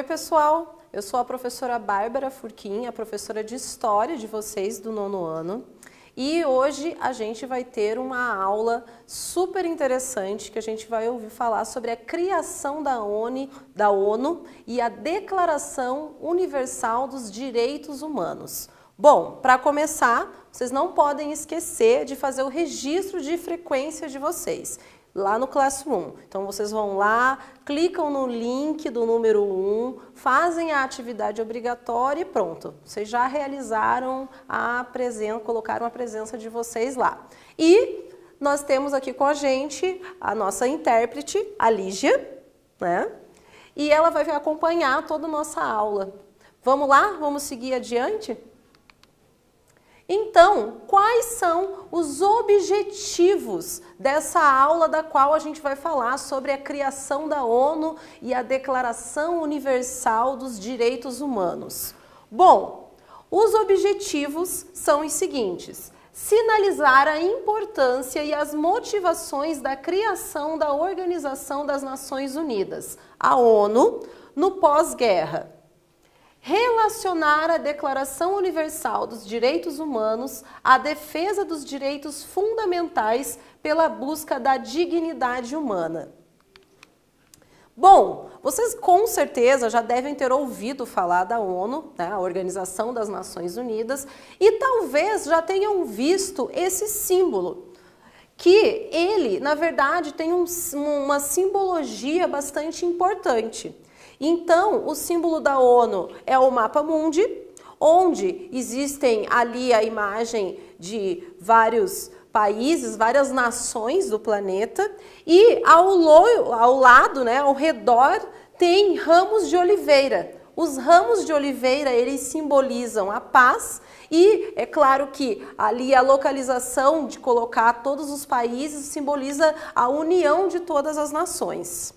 Oi, pessoal! Eu sou a professora Bárbara Furquim, a professora de História de vocês do 9º ano. E hoje a gente vai ter uma aula super interessante que a gente vai ouvir falar sobre a criação da ONU e a Declaração Universal dos Direitos Humanos. Bom, para começar, vocês não podem esquecer de fazer o registro de frequência de vocês lá no Classroom. Então vocês vão lá, clicam no link do número 1, fazem a atividade obrigatória e pronto. Vocês já realizaram a presença, colocaram a presença de vocês lá. E nós temos aqui com a gente a nossa intérprete, a Lígia, né? E ela vai acompanhar toda a nossa aula. Vamos lá? Vamos seguir adiante? Então, quais são os objetivos dessa aula da qual a gente vai falar sobre a criação da ONU e a Declaração Universal dos Direitos Humanos? Bom, os objetivos são os seguintes: sinalizar a importância e as motivações da criação da Organização das Nações Unidas, a ONU, no pós-guerra. Relacionar a Declaração Universal dos Direitos Humanos à defesa dos direitos fundamentais pela busca da dignidade humana. Bom, vocês com certeza já devem ter ouvido falar da ONU, né, a Organização das Nações Unidas, e talvez já tenham visto esse símbolo, que ele, na verdade, tem uma simbologia bastante importante. Então, o símbolo da ONU é o mapa mundi, onde existem ali a imagem de vários países, várias nações do planeta, e ao lado, né, ao redor, tem ramos de oliveira. Os ramos de oliveira, eles simbolizam a paz e é claro que ali a localização de colocar todos os países simboliza a união de todas as nações.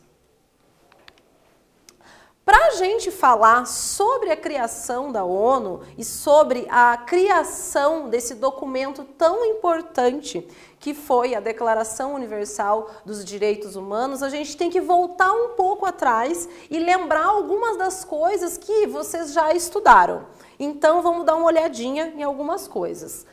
Para a gente falar sobre a criação da ONU e sobre a criação desse documento tão importante que foi a Declaração Universal dos Direitos Humanos, a gente tem que voltar um pouco atrás e lembrar algumas das coisas que vocês já estudaram. Então vamos dar uma olhadinha em algumas coisas.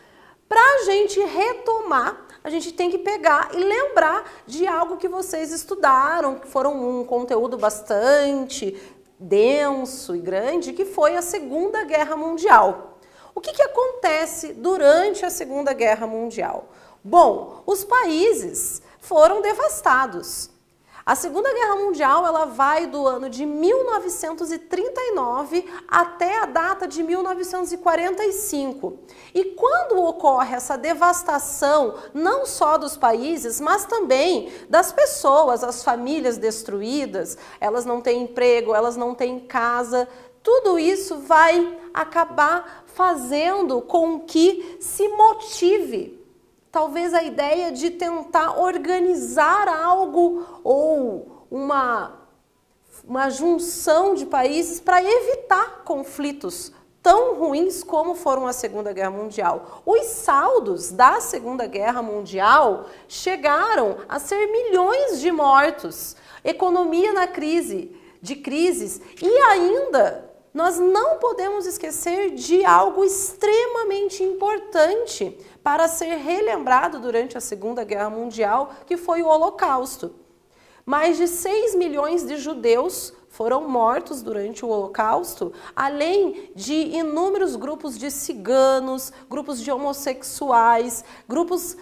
Para a gente retomar, a gente tem que pegar e lembrar de algo que vocês estudaram, que foram um conteúdo bastante denso e grande, que foi a Segunda Guerra Mundial. O que acontece durante a Segunda Guerra Mundial? Bom, os países foram devastados. A Segunda Guerra Mundial ela vai do ano de 1939 até a data de 1945. E quando ocorre essa devastação, não só dos países, mas também das pessoas, as famílias destruídas, elas não têm emprego, elas não têm casa, tudo isso vai acabar fazendo com que se motive talvez a ideia de tentar organizar algo ou uma junção de países para evitar conflitos tão ruins como foram a Segunda Guerra Mundial. Os saldos da Segunda Guerra Mundial chegaram a ser milhões de mortos, economia na crises, e ainda nós não podemos esquecer de algo extremamente importante para ser relembrado durante a Segunda Guerra Mundial, que foi o Holocausto. Mais de 6 milhões de judeus foram mortos durante o Holocausto, além de inúmeros grupos de ciganos, grupos de homossexuais, grupos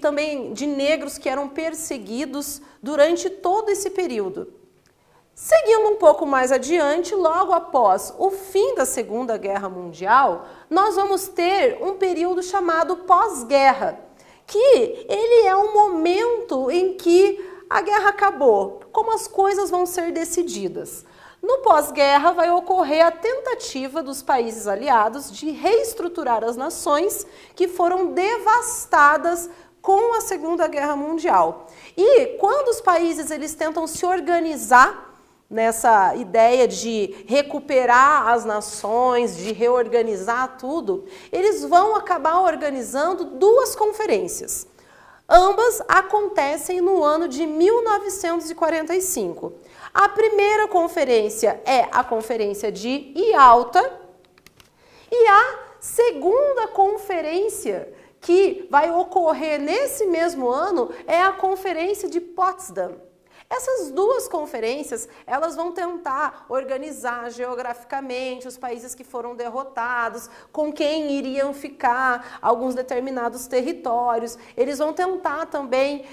também de negros que eram perseguidos durante todo esse período. Seguindo um pouco mais adiante, logo após o fim da Segunda Guerra Mundial, nós vamos ter um período chamado pós-guerra, que ele é um momento em que a guerra acabou, como as coisas vão ser decididas. No pós-guerra vai ocorrer a tentativa dos países aliados de reestruturar as nações que foram devastadas com a Segunda Guerra Mundial. E quando os países eles tentam se organizar nessa ideia de recuperar as nações, de reorganizar tudo, eles vão acabar organizando duas conferências. Ambas acontecem no ano de 1945. A primeira conferência é a Conferência de Yalta e a segunda conferência que vai ocorrer nesse mesmo ano é a Conferência de Potsdam. Essas duas conferências, elas vão tentar organizar geograficamente os países que foram derrotados, com quem iriam ficar alguns determinados territórios. Eles vão tentar também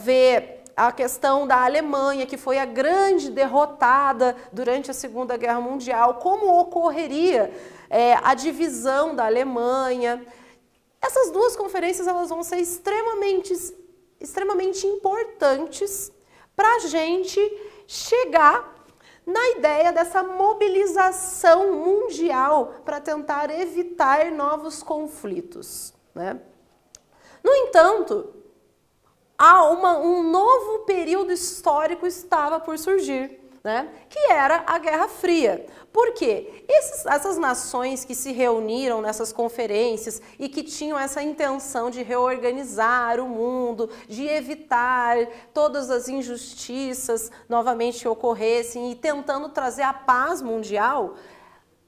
ver a questão da Alemanha, que foi a grande derrotada durante a Segunda Guerra Mundial, como ocorreria a divisão da Alemanha. Essas duas conferências elas vão ser extremamente importantes para a gente chegar na ideia dessa mobilização mundial para tentar evitar novos conflitos, né? No entanto, um novo período histórico estava por surgir, né? Que era a Guerra Fria. Por quê? Essas nações que se reuniram nessas conferências e que tinham essa intenção de reorganizar o mundo, de evitar todas as injustiças novamente que ocorressem e tentando trazer a paz mundial,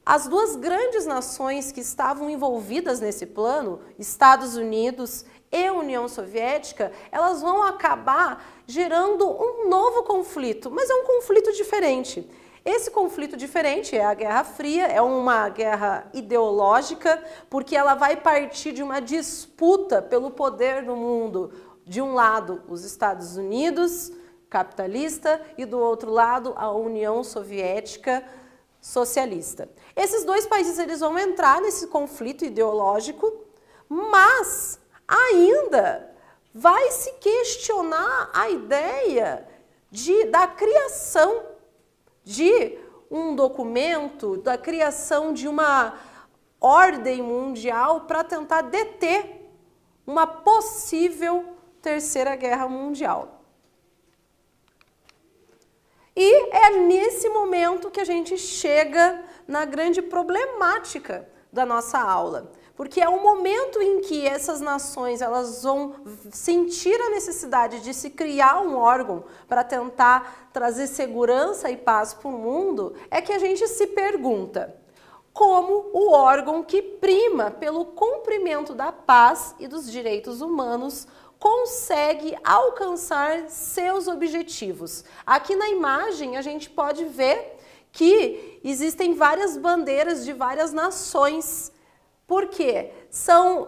as duas grandes nações que estavam envolvidas nesse plano, Estados Unidos e União Soviética, elas vão acabar gerando um novo conflito, mas é um conflito diferente. Esse conflito diferente é a Guerra Fria, é uma guerra ideológica, porque ela vai partir de uma disputa pelo poder no mundo. De um lado, os Estados Unidos, capitalista, e do outro lado, a União Soviética, socialista. Esses dois países eles vão entrar nesse conflito ideológico, mas ainda vai se questionar a ideia da criação de um documento, da criação de uma ordem mundial para tentar deter uma possível terceira guerra mundial. E é nesse momento que a gente chega na grande problemática da nossa aula, porque é o momento em que essas nações elas vão sentir a necessidade de se criar um órgão para tentar trazer segurança e paz para o mundo, é que a gente se pergunta como o órgão que prima pelo cumprimento da paz e dos direitos humanos consegue alcançar seus objetivos. Aqui na imagem a gente pode ver que existem várias bandeiras de várias nações. Por quê?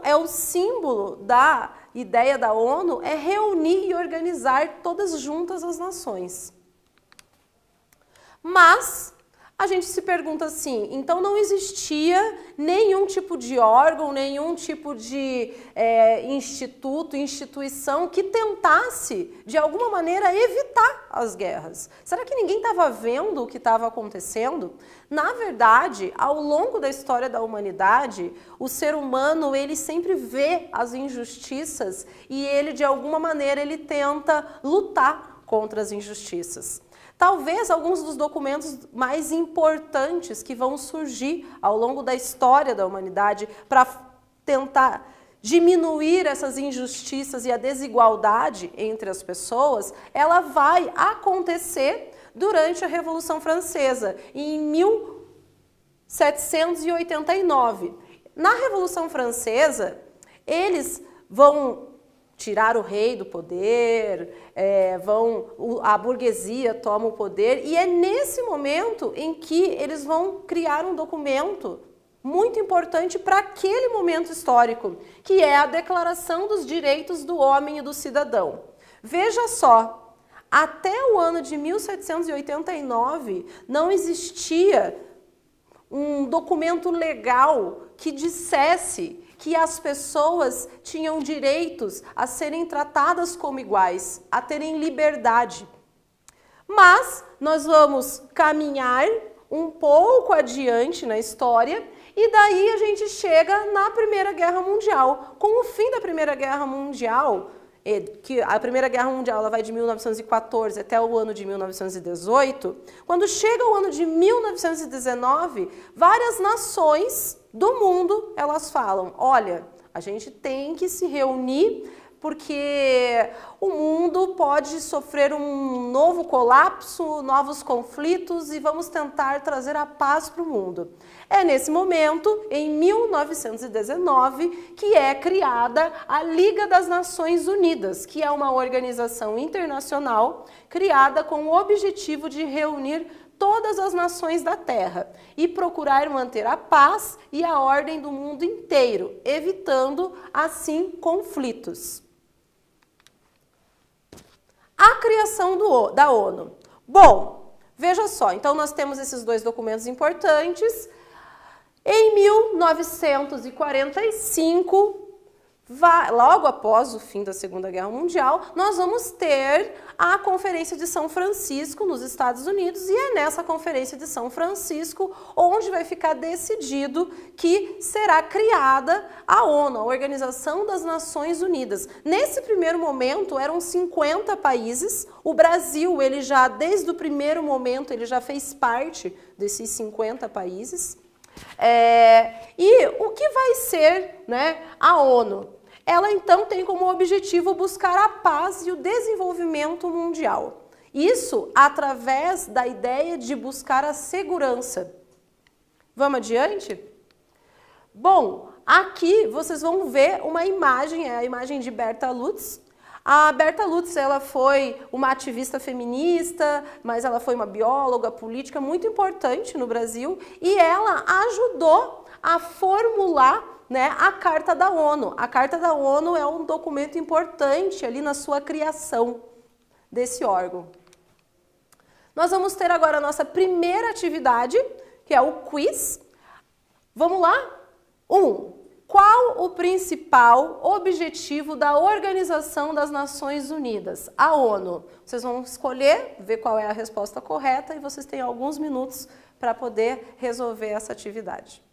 É o símbolo da ideia da ONU é reunir e organizar todas juntas as nações. Mas a gente se pergunta assim, então não existia nenhum tipo de órgão, nenhum tipo de instituição que tentasse, de alguma maneira, evitar as guerras. Será que ninguém estava vendo o que estava acontecendo? Na verdade, ao longo da história da humanidade, o ser humano ele sempre vê as injustiças e ele, de alguma maneira, ele tenta lutar contra as injustiças. Talvez alguns dos documentos mais importantes que vão surgir ao longo da história da humanidade para tentar diminuir essas injustiças e a desigualdade entre as pessoas, ela vai acontecer durante a Revolução Francesa, em 1789. Na Revolução Francesa, eles vão tirar o rei do poder, a burguesia toma o poder, e é nesse momento em que eles vão criar um documento muito importante para aquele momento histórico, que é a Declaração dos Direitos do Homem e do Cidadão. Veja só, até o ano de 1789 não existia um documento legal que dissesse que as pessoas tinham direitos a serem tratadas como iguais, a terem liberdade. Mas nós vamos caminhar um pouco adiante na história e daí a gente chega na Primeira Guerra Mundial. Com o fim da Primeira Guerra Mundial, que a Primeira Guerra Mundial ela vai de 1914 até o ano de 1918, quando chega o ano de 1919, várias nações do mundo, elas falam, olha, a gente tem que se reunir porque o mundo pode sofrer um novo colapso, novos conflitos e vamos tentar trazer a paz para o mundo. É nesse momento, em 1919, que é criada a Liga das Nações Unidas, que é uma organização internacional criada com o objetivo de reunir todas as nações da Terra e procurar manter a paz e a ordem do mundo inteiro, evitando, assim, conflitos. A criação da ONU. Bom, veja só, então nós temos esses dois documentos importantes. Em 1945, logo após o fim da Segunda Guerra Mundial, nós vamos ter a Conferência de São Francisco nos Estados Unidos e é nessa Conferência de São Francisco onde vai ficar decidido que será criada a ONU, a Organização das Nações Unidas. Nesse primeiro momento eram 50 países, o Brasil, ele já desde o primeiro momento, ele já fez parte desses 50 países. E o que vai ser, né, a ONU? Ela então tem como objetivo buscar a paz e o desenvolvimento mundial. Isso através da ideia de buscar a segurança. Vamos adiante? Bom, aqui vocês vão ver uma imagem, é a imagem de Berta Lutz. A Berta Lutz, ela foi uma ativista feminista, mas ela foi uma bióloga política muito importante no Brasil e ela ajudou a formular, né, a Carta da ONU. A Carta da ONU é um documento importante ali na sua criação desse órgão. Nós vamos ter agora a nossa primeira atividade, que é o quiz. Vamos lá? 1. Qual o principal objetivo da Organização das Nações Unidas, a ONU? Vocês vão escolher, ver qual é a resposta correta e vocês têm alguns minutos para poder resolver essa atividade.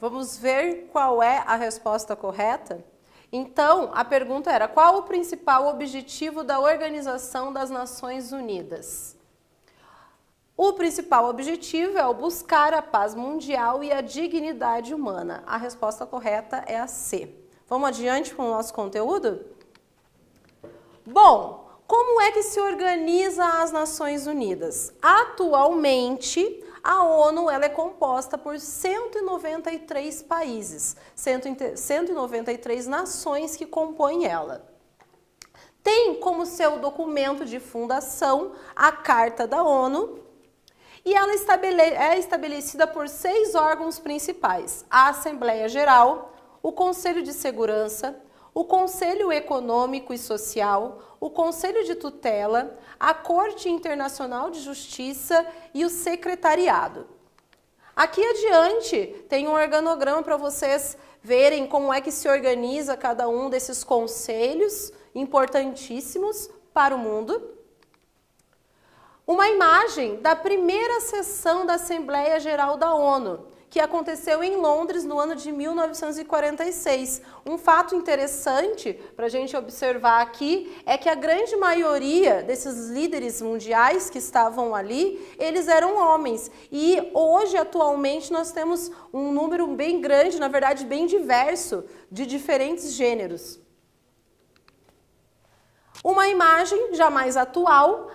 Vamos ver qual é a resposta correta? Então, a pergunta era: qual o principal objetivo da Organização das Nações Unidas? O principal objetivo é o buscar a paz mundial e a dignidade humana. A resposta correta é a C. Vamos adiante com o nosso conteúdo? Bom, como é que se organiza as Nações Unidas? Atualmente, a ONU ela é composta por 193 países, 193 nações que compõem ela. Tem como seu documento de fundação a Carta da ONU, e ela é estabelecida por 6 órgãos principais: a Assembleia Geral, o Conselho de Segurança, o Conselho Econômico e Social, o Conselho de Tutela, a Corte Internacional de Justiça e o Secretariado. Aqui adiante tem um organograma para vocês verem como é que se organiza cada um desses conselhos importantíssimos para o mundo. Uma imagem da primeira sessão da Assembleia Geral da ONU, que aconteceu em Londres no ano de 1946. Um fato interessante para a gente observar aqui é que a grande maioria desses líderes mundiais que estavam ali, eles eram homens. E hoje, atualmente, nós temos um número bem grande, na verdade bem diverso, de diferentes gêneros. Uma imagem já mais atual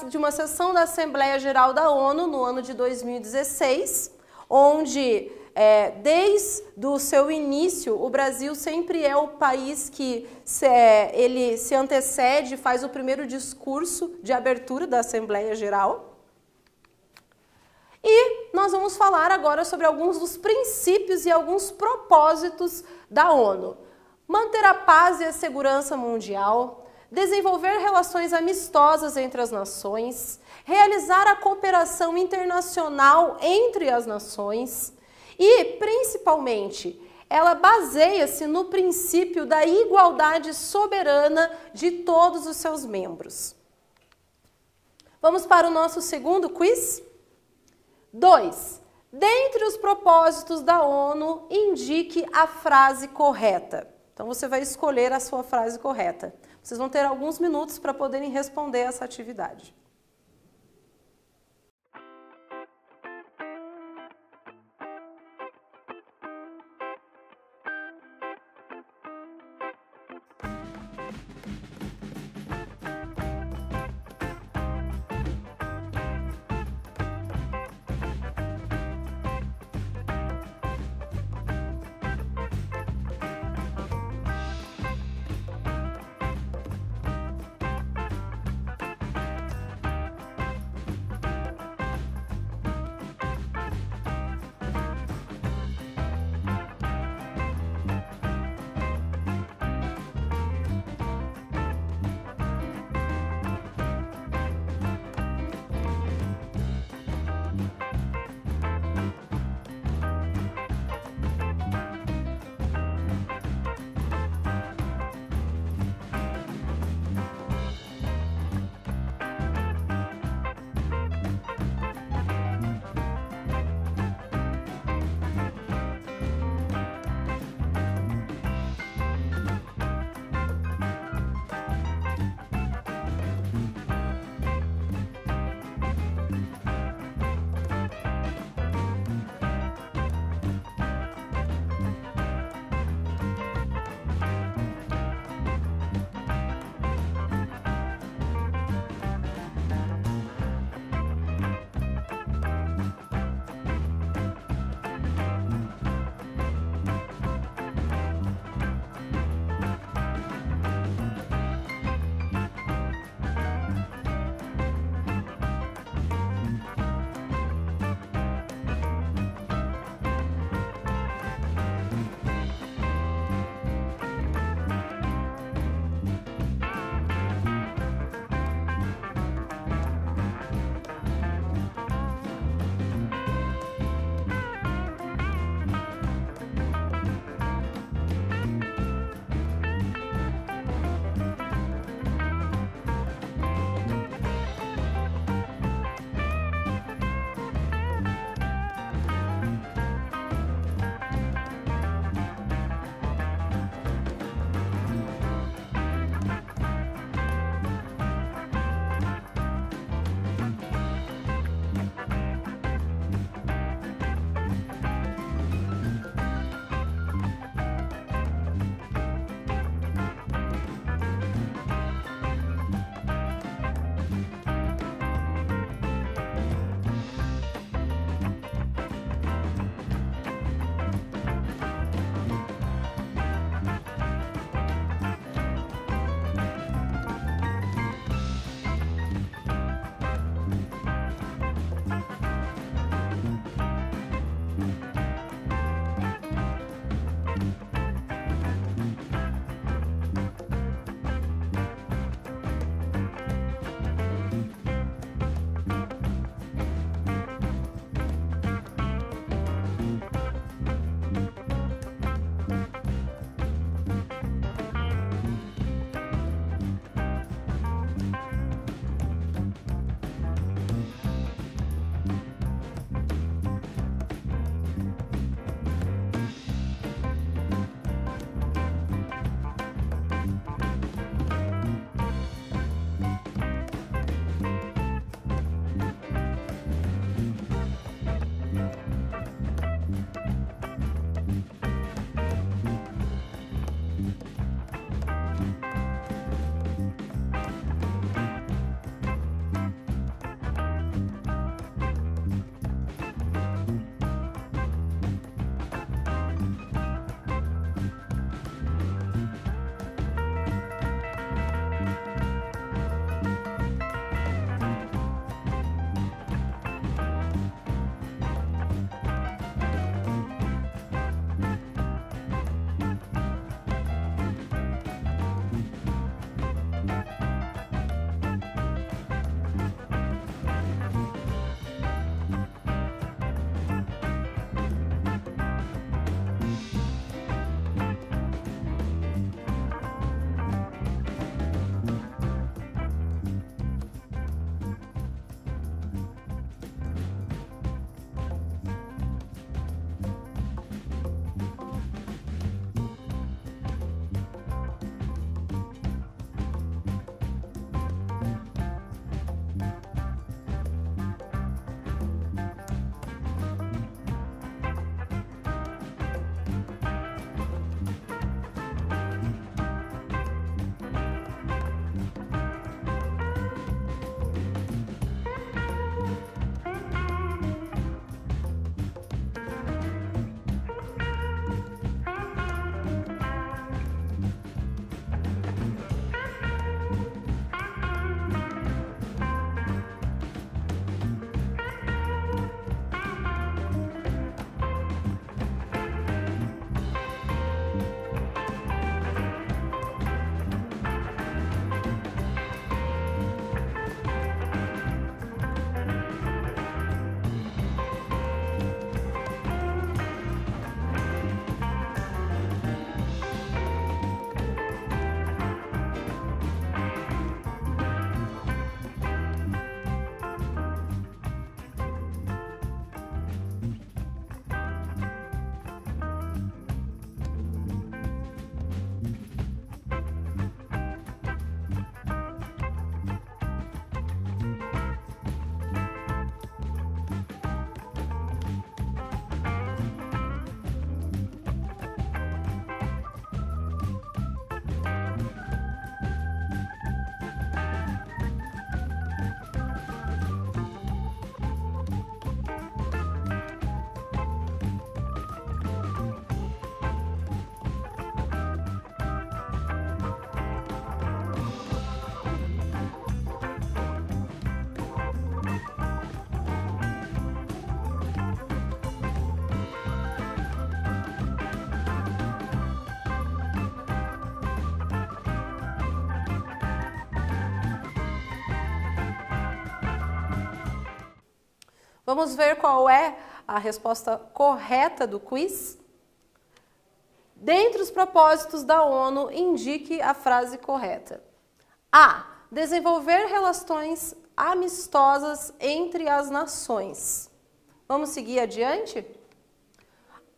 de uma sessão da Assembleia Geral da ONU no ano de 2016, onde desde o seu início o Brasil sempre é o país que ele se antecede, faz o primeiro discurso de abertura da Assembleia Geral. E nós vamos falar agora sobre alguns dos princípios e alguns propósitos da ONU. Manter a paz e a segurança mundial, desenvolver relações amistosas entre as nações, realizar a cooperação internacional entre as nações e, principalmente, ela baseia-se no princípio da igualdade soberana de todos os seus membros. Vamos para o nosso segundo quiz? 2. Dentre os propósitos da ONU, indique a frase correta. Então, você vai escolher a sua frase correta. Vocês vão ter alguns minutos para poderem responder essa atividade. Vamos ver qual é a resposta correta do quiz? Dentre os propósitos da ONU, indique a frase correta. A. Desenvolver relações amistosas entre as nações. Vamos seguir adiante?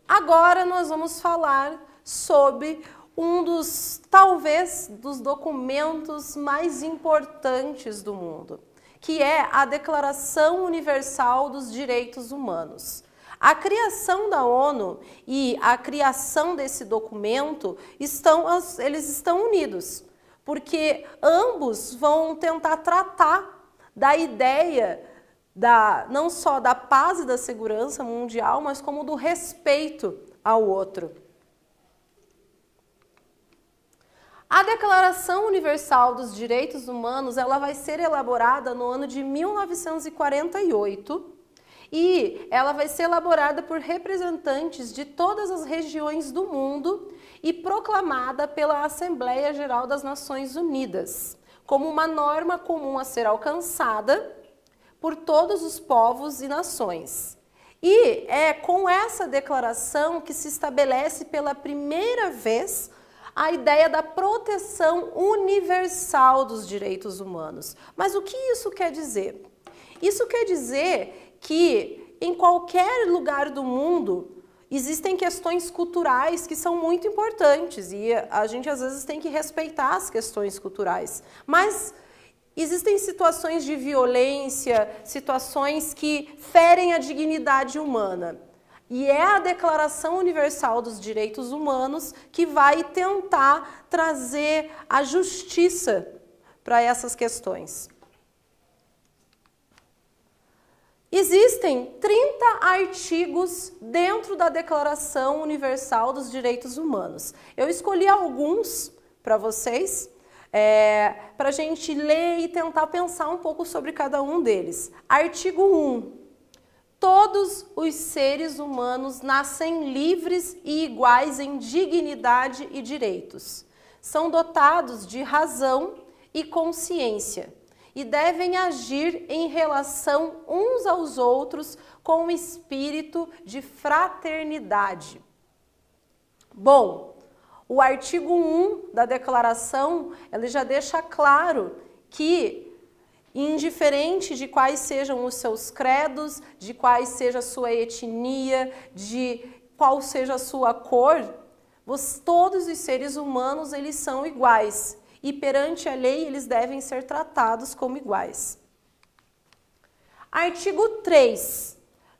Agora nós vamos falar sobre um dos, talvez, dos documentos mais importantes do mundo, que é a Declaração Universal dos Direitos Humanos. A criação da ONU e a criação desse documento eles estão unidos, porque ambos vão tentar tratar da ideia não só da paz e da segurança mundial, mas como do respeito ao outro. A Declaração Universal dos Direitos Humanos, ela vai ser elaborada no ano de 1948 e ela vai ser elaborada por representantes de todas as regiões do mundo e proclamada pela Assembleia Geral das Nações Unidas, como uma norma comum a ser alcançada por todos os povos e nações. E é com essa declaração que se estabelece pela primeira vez a ideia da proteção universal dos direitos humanos. Mas o que isso quer dizer? Isso quer dizer que em qualquer lugar do mundo existem questões culturais que são muito importantes e a gente às vezes tem que respeitar as questões culturais. Mas existem situações de violência, situações que ferem a dignidade humana. E é a Declaração Universal dos Direitos Humanos que vai tentar trazer a justiça para essas questões. Existem 30 artigos dentro da Declaração Universal dos Direitos Humanos. Eu escolhi alguns para vocês, para a gente ler e tentar pensar um pouco sobre cada um deles. Artigo 1. Todos os seres humanos nascem livres e iguais em dignidade e direitos. São dotados de razão e consciência e devem agir em relação uns aos outros com espírito de fraternidade. Bom, o artigo 1 da declaração, ele já deixa claro que, indiferente de quais sejam os seus credos, de quais seja a sua etnia, de qual seja a sua cor, todos os seres humanos eles são iguais e perante a lei eles devem ser tratados como iguais. Artigo 3.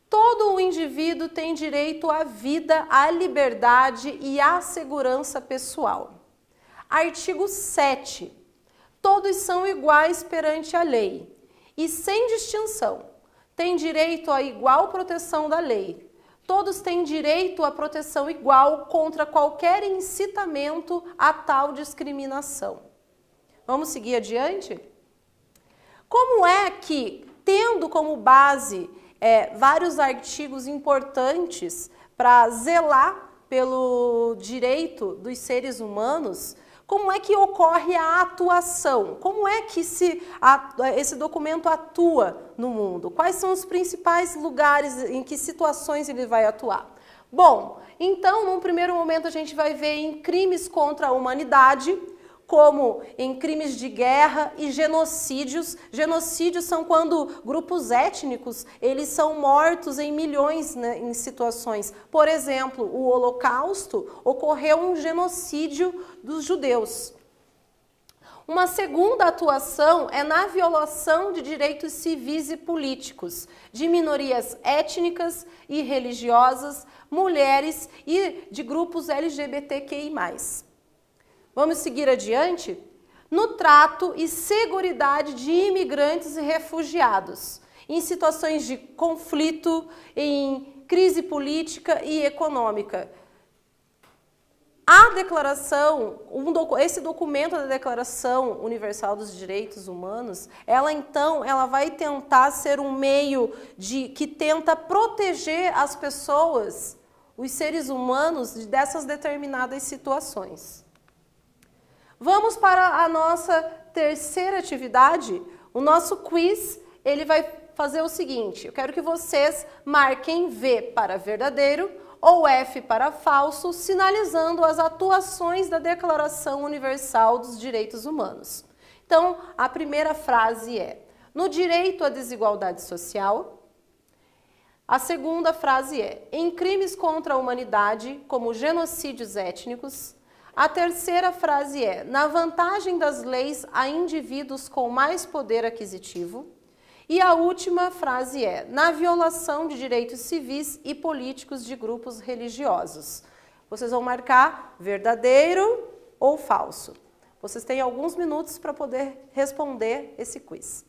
Todo o indivíduo tem direito à vida, à liberdade e à segurança pessoal. Artigo 7. Todos são iguais perante a lei e sem distinção. Têm direito à igual proteção da lei. Todos têm direito à proteção igual contra qualquer incitamento a tal discriminação. Vamos seguir adiante? Como é que, tendo como base vários artigos importantes para zelar pelo direito dos seres humanos, como é que ocorre a atuação? Como é que esse documento atua no mundo? Quais são os principais lugares, em que situações ele vai atuar? Bom, então, num primeiro momento a gente vai ver em crimes contra a humanidade, como em crimes de guerra e genocídios. Genocídios são quando grupos étnicos eles são mortos em milhões, né, em situações. Por exemplo, o Holocausto ocorreu um genocídio dos judeus. Uma segunda atuação é na violação de direitos civis e políticos de minorias étnicas e religiosas, mulheres e de grupos LGBTQI+. Vamos seguir adiante? No trato e seguridade de imigrantes e refugiados, em situações de conflito, em crise política e econômica. A declaração, esse documento da Declaração Universal dos Direitos Humanos, ela vai tentar ser um meio que tenta proteger as pessoas, os seres humanos, dessas determinadas situações. Vamos para a nossa terceira atividade. O nosso quiz, ele vai fazer o seguinte, eu quero que vocês marquem V para verdadeiro ou F para falso, sinalizando as atuações da Declaração Universal dos Direitos Humanos. Então, a primeira frase é: no direito à desigualdade social. A segunda frase é: em crimes contra a humanidade, como genocídios étnicos. A terceira frase é: na vantagem das leis a indivíduos com mais poder aquisitivo. E a última frase é: na violação de direitos civis e políticos de grupos religiosos. Vocês vão marcar verdadeiro ou falso. Vocês têm alguns minutos para poder responder esse quiz.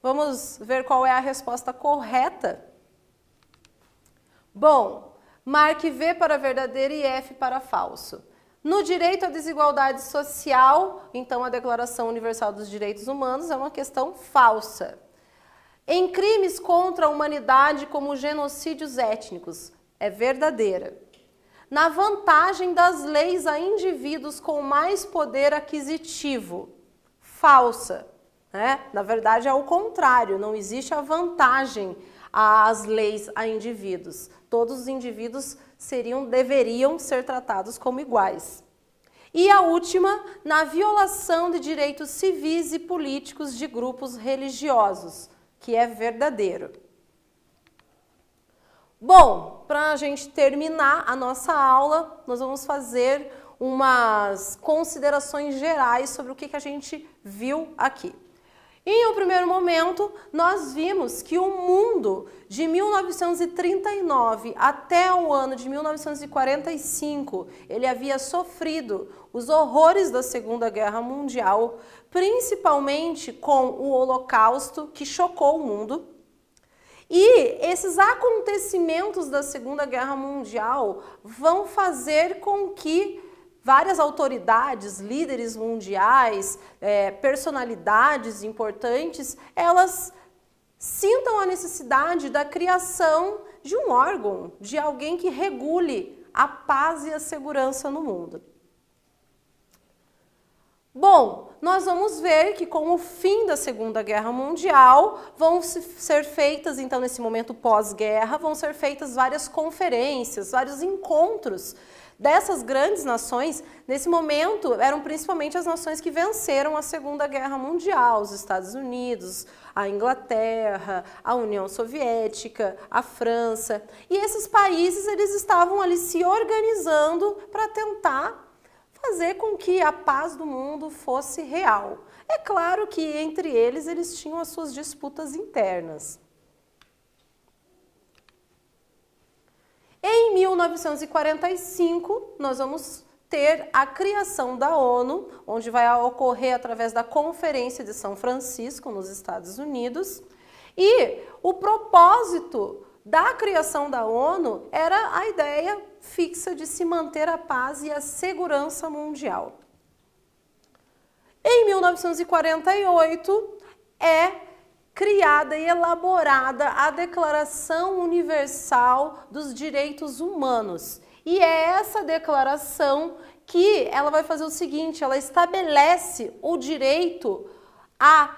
Vamos ver qual é a resposta correta? Bom, marque V para verdadeiro e F para falso. No direito à desigualdade social, então a Declaração Universal dos Direitos Humanos é uma questão falsa. Em crimes contra a humanidade como genocídios étnicos, é verdadeira. Na vantagem das leis a indivíduos com mais poder aquisitivo, falsa. Na verdade é o contrário, não existe a vantagem às leis a indivíduos. Todos os indivíduos deveriam ser tratados como iguais. E a última, na violação de direitos civis e políticos de grupos religiosos, que é verdadeiro. Bom, para a gente terminar a nossa aula, nós vamos fazer umas considerações gerais sobre o que a gente viu aqui. Em um primeiro momento, nós vimos que o mundo de 1939 até o ano de 1945, ele havia sofrido os horrores da Segunda Guerra Mundial, principalmente com o Holocausto, que chocou o mundo. E esses acontecimentos da Segunda Guerra Mundial vão fazer com que várias autoridades, líderes mundiais, personalidades importantes, elas sintam a necessidade da criação de um órgão, de alguém que regule a paz e a segurança no mundo. Bom, nós vamos ver que com o fim da Segunda Guerra Mundial vão ser feitas, então nesse momento pós-guerra, vão ser feitas várias conferências, vários encontros dessas grandes nações. Nesse momento eram principalmente as nações que venceram a Segunda Guerra Mundial, os Estados Unidos, a Inglaterra, a União Soviética, a França. E esses países eles estavam ali se organizando para tentar fazer com que a paz do mundo fosse real. É claro que entre eles tinham as suas disputas internas. Em 1945, nós vamos ter a criação da ONU, onde vai ocorrer através da Conferência de São Francisco, nos Estados Unidos. E o propósito da criação da ONU era a ideia fixa de se manter a paz e a segurança mundial. Em 1948, é criada e elaborada a Declaração Universal dos Direitos Humanos. E é essa declaração que ela vai fazer o seguinte, ela estabelece o direito a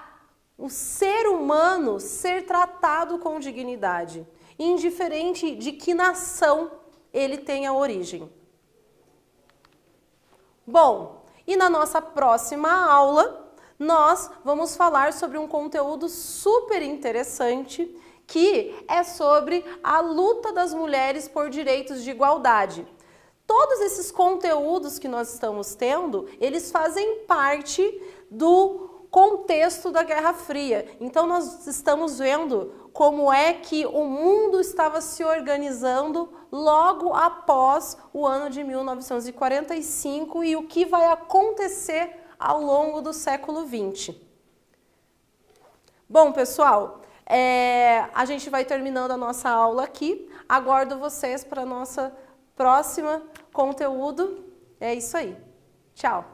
o ser humano ser tratado com dignidade, indiferente de que nação ele tenha origem. Bom, e na nossa próxima aula, nós vamos falar sobre um conteúdo super interessante, que é sobre a luta das mulheres por direitos de igualdade. Todos esses conteúdos que nós estamos tendo, eles fazem parte do contexto da Guerra Fria. Então nós estamos vendo como é que o mundo estava se organizando logo após o ano de 1945 e o que vai acontecer ao longo do século XX. Bom, pessoal, a gente vai terminando a nossa aula aqui. Aguardo vocês para a nossa próxima conteúdo. É isso aí. Tchau!